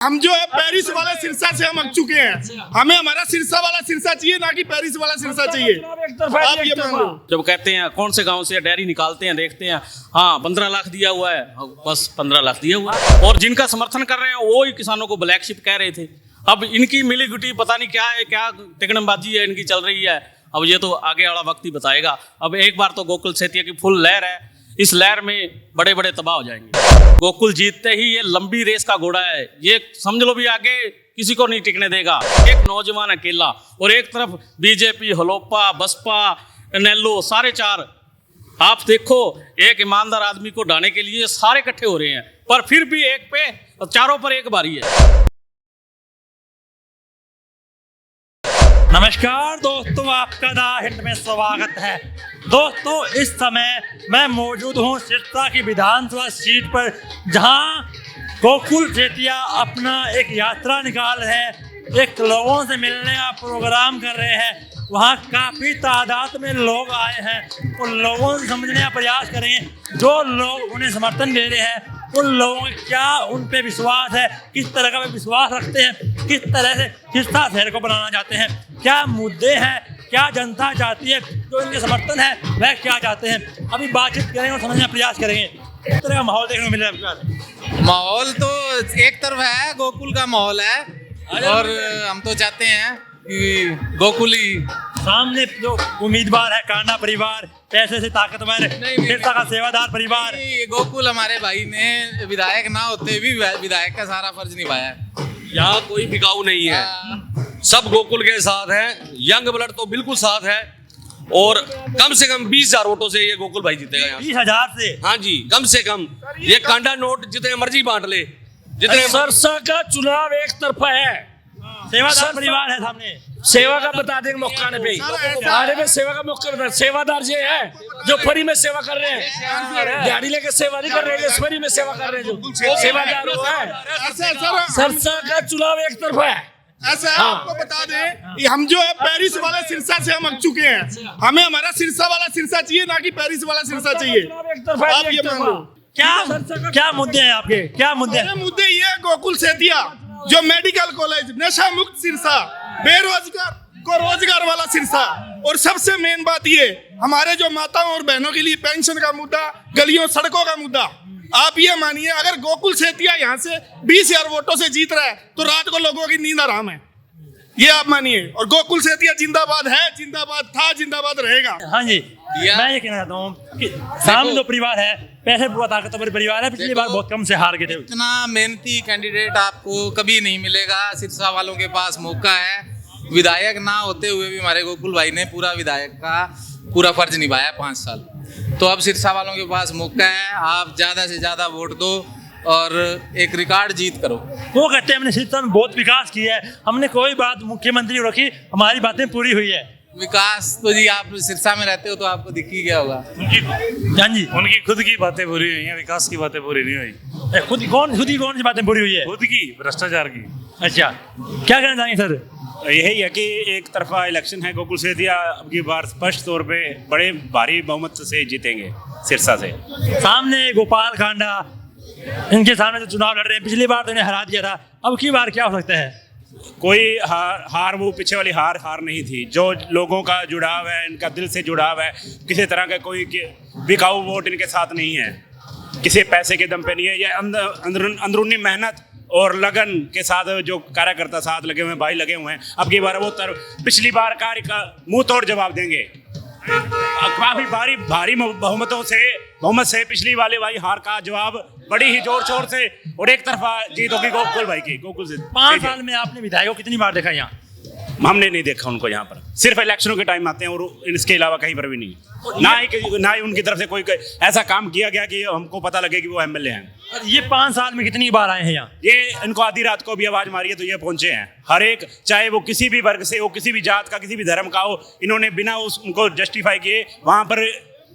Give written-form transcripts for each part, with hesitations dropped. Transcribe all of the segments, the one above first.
हम जो है पेरिस वाला सिरसा से हम अग चुके हैं। हमें हमारा सिरसा वाला सिरसा चाहिए, ना कि पेरिस वाला सिरसा चाहिए। आप ये मान लो। जब कहते हैं कौन से गांव से डायरी निकालते हैं, देखते हैं हाँ 15 लाख दिया हुआ है, बस 15 लाख दिया हुआ है। और जिनका समर्थन कर रहे हैं वो ही किसानों को ब्लैक शिप कह रहे थे। अब इनकी मिली गुटी पता नहीं क्या है, क्या टिकड़मबाजी है इनकी चल रही है। अब ये तो आगे वाला वक्त ही बताएगा। अब एक बार तो गोकुल सेतिया की फुल लहर है, इस लहर में बड़े बड़े तबाह हो जाएंगे। गोकुल जीतते ही ये लंबी रेस का घोड़ा है, ये समझ लो भी आगे किसी को नहीं टिकने देगा। एक नौजवान अकेला और एक तरफ बीजेपी, हलोपा, बसपा, नेल्लो, सारे चार। आप देखो एक ईमानदार आदमी को ढाने के लिए सारे इकट्ठे हो रहे हैं, पर फिर भी एक पे चारों पर एक बारी है। नमस्कार दोस्तों, आपका द हिट में स्वागत है। दोस्तों इस समय मैं मौजूद हूँ सिरसा की विधानसभा सीट पर, जहाँ गोकुल सेतिया अपना एक यात्रा निकाल रहे हैं, एक लोगों से मिलने का प्रोग्राम कर रहे हैं। वहाँ काफ़ी तादाद में लोग आए हैं, उन लोगों से समझने का प्रयास करेंगे जो लोग उन्हें समर्थन दे रहे हैं, उन लोगों का क्या उन पे विश्वास है, किस तरह का वे विश्वास रखते हैं, किस तरह से सिरसा शहर को बनाना चाहते हैं, क्या मुद्दे हैं, क्या जनता चाहती है, जो इनके समर्थन है वह क्या चाहते हैं। अभी बातचीत करेंगे और समझने का प्रयास करेंगे। किस तरह का माहौल देखने को मिल रहा है? माहौल तो एक तरफ है, गोकुल का माहौल है, और हम तो चाहते हैं कि गोकुल ही सामने जो उम्मीदवार है कांडा परिवार, पैसे से ताकतवर सिरसा का सेवादार परिवार। ये गोकुल हमारे भाई ने विधायक ना होते भी विधायक का सारा फर्ज निभाया है। यहाँ कोई बिकाऊ नहीं है, सब गोकुल के साथ हैं। यंग ब्लड तो बिल्कुल साथ है, और कम से कम 20,000 वोटों से ये गोकुल भाई जीतेगा यहाँ। 20,000 से? हाँ जी, कम से कम। ये कांडा नोट जितने मर्जी बांट ले, जितने। सिरसा का चुनाव एक तरफा है, सेवादार परिवार है सामने। सेवा का बता देंगे मौका पे आने में सेवा का मौका बता। सेवादार ये है जो फ्री में सेवा कर रहे हैं, दिहाड़ी लेके सेवा नहीं कर रहे हैं, फ्री में सेवा कर रहे हैं, जो सेवादार वो है। सिरसा का चुनाव एक तरफा है। ऐसा आपको बता दें कि हम जो है पेरिस वाले सिरसा से हम अग चुके हैं। हमें हमारा सिरसा वाला सिरसा चाहिए, ना कि पेरिस वाला सिरसा चाहिए। आप ये मान लो। क्या मुद्दे हैं आपके, क्या मुद्दे हैं? मुद्दे ये है, गोकुल सेतिया जो मेडिकल कॉलेज, नशा मुक्त सिरसा, बेरोजगार को रोजगार वाला सिरसा, और सबसे मेन बात ये हमारे जो माताओं और बहनों के लिए पेंशन का मुद्दा, गलियों सड़कों का मुद्दा। आप ये मानिए अगर गोकुल सेतिया यहाँ से 20,000 वोटों से जीत रहा है तो रात को लोगों की नींद आराम है, ये आप मानिए। और गोकुल सेतिया जिंदाबाद है, जिंदाबाद था, जिंदाबाद रहेगा। हाँ जी, मैं ये कहना चाहता हूँ कि सामने जो परिवार है, पैसे पूरा ताकतवर परिवार है, पिछली बार बहुत कम से हार गए थे। इतना मेहनती कैंडिडेट आपको कभी नहीं मिलेगा। सिरसा वालों के पास मौका है। विधायक ना होते हुए भी हमारे गोकुल भाई ने पूरा विधायक का पूरा फर्ज निभाया 5 साल। तो अब सिरसा वालों के पास मौका है, आप ज़्यादा से ज़्यादा वोट दो और एक रिकॉर्ड जीत करो। वो कहते हैं हमने सिरसा में बहुत विकास किया है, हमने कोई बात मुख्यमंत्री को रखी, हमारी बातें पूरी हुई है। विकास तो जी आप सिरसा में रहते हो तो आपको दिख ही गया होगा। हाँ जी, उनकी खुद की बातें पूरी हुई हैं, विकास की बातें पूरी नहीं हुई। खुद की कौन सी बातें पूरी हुई है? खुद की भ्रष्टाचार की। अच्छा, क्या कहना चाहेंगे सर? यही है कि एक तरफा इलेक्शन है। गोकुल सेतिया अब की बार स्पष्ट तौर पे बड़े भारी बहुमत से जीतेंगे सिरसा से। सामने गोपाल कांडा, इनके सामने जो चुनाव लड़ रहे हैं, पिछली बार तो इन्हें हरा दिया था, अब की बार क्या हो सकता है? कोई हार वो पीछे वाली हार नहीं थी। जो लोगों का जुड़ाव है, इनका दिल से जुड़ाव है, किसी तरह का कोई बिकाऊ वोट इनके साथ नहीं है, किसी पैसे के दम पे नहीं है। ये अंदरूनी मेहनत और लगन के साथ जो कार्यकर्ता साथ लगे हुए हैं, भाई लगे हुए हैं। अब की बार वो पिछली बार कार्य का मुंह तोड़ जवाब देंगे। काफी भारी बहुमत से पिछली वाले भाई हार का जवाब बड़ी ही जोर शोर से और एक तरफा जीत होगी गोकुल भाई की। गोकुल से 5 साल में आपने विधायकों कितनी बार देखा यहाँ? हमने नहीं देखा उनको यहाँ पर, सिर्फ इलेक्शनों के टाइम आते हैं और इसके अलावा कहीं पर भी नहीं। ना ही उनकी तरफ से कोई ऐसा काम किया गया कि हमको पता लगे कि वो एमएलए हैं। ये 5 साल में कितनी बार आए हैं यहाँ? ये इनको आधी रात को भी आवाज मारी है तो ये पहुंचे हैं। हर एक, चाहे वो किसी भी वर्ग से हो, किसी भी जात का, किसी भी धर्म का हो, इन्होंने बिना उनको जस्टिफाई किए वहां पर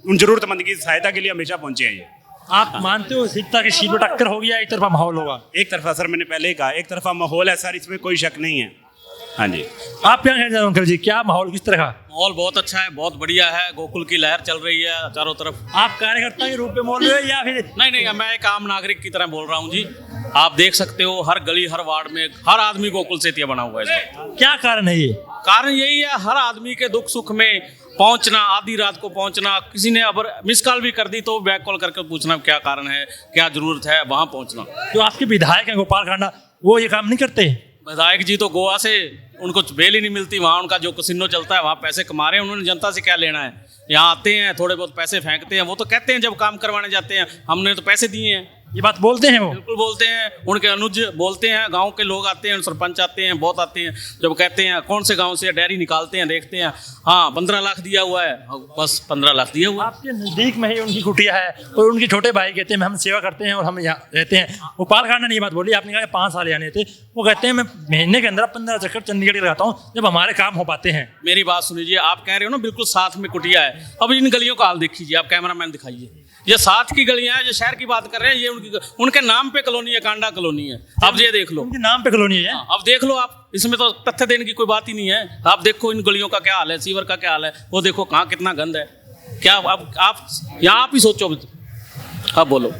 उन जरूरतमंद की सहायता के लिए हमेशा पहुंचे हैं। ये आप मानते हो सिरसा की सीट टक्कर होगी या एक तरफा माहौल होगा? एक तरफा सर, मैंने पहले ही कहा एक तरफा माहौल है सर, इसमें कोई शक नहीं है। हाँ जी। आप क्या कहना चाहेंगे अंकल जी, क्या माहौल किस तरह का? माहौल बहुत अच्छा है, बहुत बढ़िया है। गोकुल की लहर चल रही है चारों तरफ। आप कार्यकर्ता के रूप में बोल रहे हो या फिर? नहीं, मैं एक आम नागरिक की तरह बोल रहा हूँ जी। आप देख सकते हो हर गली हर वार्ड में हर आदमी गोकुल सेतिया बना हुआ है इसमें। क्या कारण है ये? कारण यही है, हर आदमी के दुख सुख में पहुंचना, आधी रात को पहुंचना, किसी ने अगर मिस कॉल भी कर दी तो बैक कॉल करके पूछना क्या कारण है, क्या जरूरत है, वहां पहुंचना। जो आपके विधायक हैं गोपाल कांडा, वो ये काम नहीं करते? विधायक जी तो गोवा से उनको बेल ही नहीं मिलती, वहाँ उनका जो कसिनो चलता है वहाँ पैसे कमा रहे हैं, उन्होंने जनता से क्या लेना है। यहाँ आते हैं थोड़े बहुत पैसे फेंकते हैं, वो तो कहते हैं जब काम करवाने जाते हैं हमने तो पैसे दिए हैं। ये बात बोलते हैं वो? बिल्कुल बोलते हैं, उनके अनुज बोलते हैं, गांव के लोग आते हैं, सरपंच आते हैं, बहुत आते हैं। जब कहते हैं कौन से गांव से, डायरी निकालते हैं, देखते हैं, हाँ 15 लाख दिया हुआ है, बस 15 लाख दिया हुआ है। आपके नज़दीक में ही उनकी कुटिया है और उनके छोटे भाई कहते हैं हम सेवा करते हैं और हम यहाँ रहते हैं। गोपाल कांडा ने ये बात बोली, आपने कहा 5 साल यानी थे, वो कहते हैं मैं महीने के अंदर 15 चक्कर चंडीगढ़ लगाता हूँ जब हमारे काम हो पाते हैं। मेरी बात सुनिए, आप कह रहे हो ना बिल्कुल साथ में कुटिया है। अब इन गलियों का हाल देखिए, आप कैमरामैन दिखाइए, ये साथ की गलियां हैं। जो शहर की बात कर रहे हैं ये उनके नाम पे कॉलोनी है, कांडा कॉलोनी है। अब ये देख लो, उनके नाम पे कॉलोनी है। अब देख लो आप, इसमें तो तथ्य देने की कोई बात ही नहीं है। आप देखो इन गलियों का क्या हाल है, सीवर का क्या हाल है, वो देखो कहाँ कितना गंद है। क्या अब आप यहाँ आप ही सोचो, अब बोलो।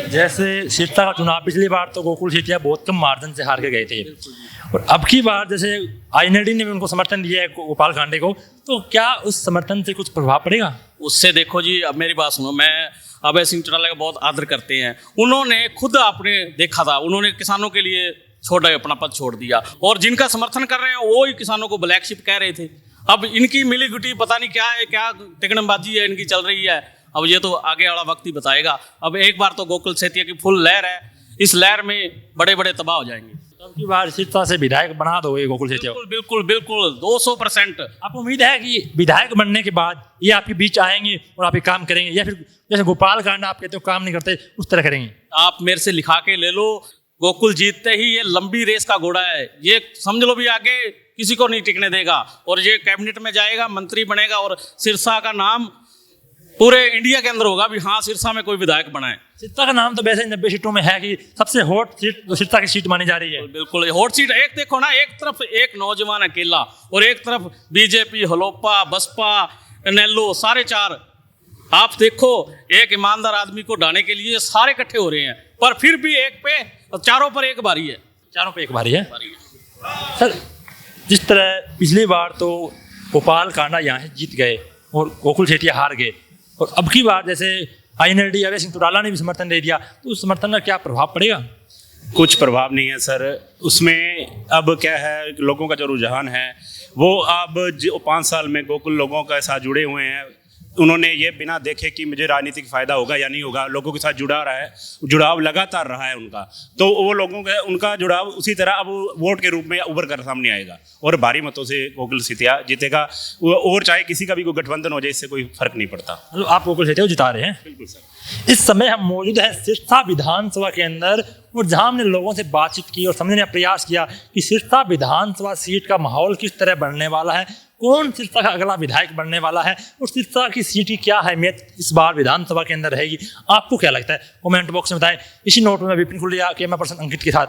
जैसे सिरसा का चुनाव पिछली बार तो गोकुल सेतिया बहुत कम मार्जिन से हार के गए थे और अब की बार जैसे आईएनएलडी ने भी उनको समर्थन दिया है गोपाल कांडे को, तो क्या उस समर्थन से कुछ प्रभाव पड़ेगा? उससे देखो जी, अब मेरी बात सुनो, मैं अभय सिंह चौटाला का बहुत आदर करते हैं। उन्होंने खुद आपने देखा था, उन्होंने किसानों के लिए छोड़ा, अपना पद छोड़ दिया, और जिनका समर्थन कर रहे हैं वो ही किसानों को ब्लैक शिप कह रहे थे। अब इनकी मिली गुटी पता नहीं क्या है, क्या टिकड़मबाजी है इनकी चल रही है। अब ये तो आगे वाला वक्त ही बताएगा। अब एक बार तो गोकुल सेतिया की फुल लहर है, इस लहर में बड़े बड़े तबाह हो जाएंगे। अब की बार सिरसा से विधायक बना दोगे गोकुल सेतिया? बिल्कुल 200%। आपको उम्मीद है कि विधायक बनने के बाद ये आपके बीच आएंगे और आप ये काम करेंगे, या फिर जैसे गोपाल कांडा आप कहते हो काम नहीं करते उस तरह करेंगे? आप मेरे से लिखा के ले लो, गोकुल जीतते ही ये लंबी रेस का घोड़ा है, ये समझ लो भी आगे किसी को नहीं टिकने देगा, और ये कैबिनेट में जाएगा, मंत्री बनेगा, और सिरसा का नाम पूरे इंडिया के अंदर होगा भी हाँ सिरसा में कोई विधायक बना है। सिरसा का नाम तो वैसे 90 सीटों में है कि सबसे हॉट सीट तो सिरसा की सीट मानी जा रही है। बिल्कुल हॉट सीट। एक देखो ना, एक तरफ एक नौजवान अकेला और एक तरफ बीजेपी, हलोपा, बसपा, नेल्लो, सारे चार। आप देखो एक ईमानदार आदमी को ढाने के लिए सारे इकट्ठे हो रहे हैं, पर फिर भी एक पे चारों पर एक बारी है। चारों पे एक बारी है। सर जिस तरह पिछली बार तो गोपाल कांडा यहाँ से जीत गए और गोकुल सेतिया हार गए, और अब की बार जैसे आईएनएलडी अभय सिंह चौटाला ने भी समर्थन दे दिया, तो उस समर्थन का क्या प्रभाव पड़ेगा? कुछ प्रभाव नहीं है सर उसमें। अब क्या है, लोगों का जो रुझान है वो अब जो 5 साल में गोकुल लोगों के साथ जुड़े हुए हैं, उन्होंने ये बिना देखे कि मुझे राजनीतिक फ़ायदा होगा या नहीं होगा, लोगों के साथ जुड़ाव लगातार रहा है उनका। तो वो लोगों का उनका जुड़ाव उसी तरह अब वोट के रूप में उभर कर सामने आएगा और भारी मतों से गोकुल सेतिया जीतेगा। और चाहे किसी का भी कोई गठबंधन हो जाए, इससे कोई फर्क नहीं पड़ता। मतलब आप गोकुल सेतिया जिता रहे हैं? बिल्कुल सर। इस समय हम मौजूद हैं सिरसा विधानसभा के अंदर, और जहां हमने लोगों से बातचीत की और समझने का प्रयास किया कि सिरसा विधानसभा सीट का माहौल किस तरह बनने वाला है, कौन सिरसा का अगला विधायक बनने वाला है, और सिरसा की सीट की क्या अहमियत इस बार विधानसभा के अंदर रहेगी। आपको क्या लगता है कमेंट बॉक्स में बताएं। इसी नोट में मैं विपिन खुलिया, कैमरा पर्सन अंकित के साथ